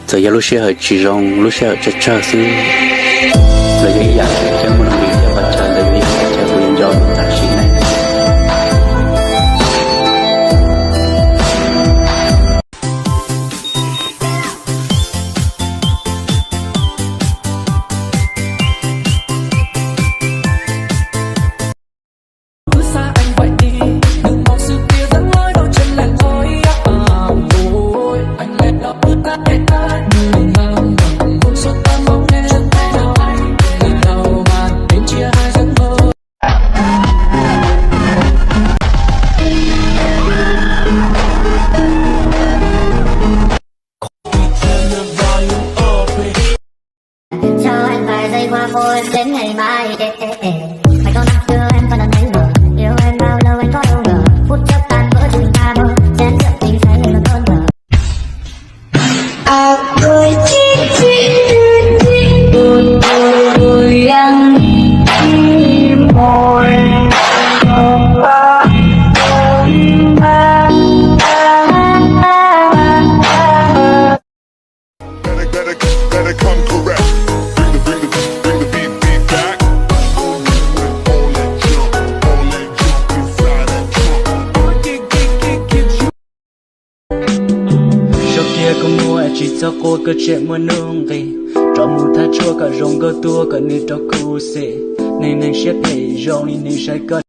giờ giờ lúc xưa ở chỉ rong lúc xưa ở chơi chơi xứ giờ giờ giờ chơi một mình cho bạn chơi đời đi chơi quyền gió taxi này đến ngày mai mày có nặng chưa em còn đang đánh vợ yêu em bao lâu anh có đâu ngờ phút chốc tan vỡ chúng ta mơ chén rượu tình say lên cơn thở tôi chỉ tôi đang môi better come correct. Bring the beat back. All that jump inside that trunk. Get you. Trước kia không mua chỉ cho cô cơ chuyện mua nương gì, cho mua thay chua cả rong cơ tua cả nít cho cô xệ, nên anh sẽ phải rong nên sẽ cần.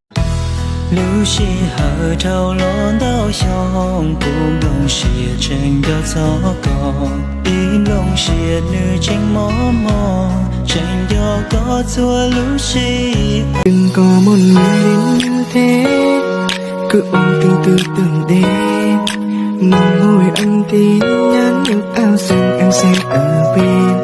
流血和潮落到胸，不弄血整个糟糕，一弄血女情默默，真有có做lưu sĩ. Đừng có một người đến như thế, cứ ôm từ từ từng đêm, mong hồi anh tin nhắn nhủ ao rằng em sẽ ở bên.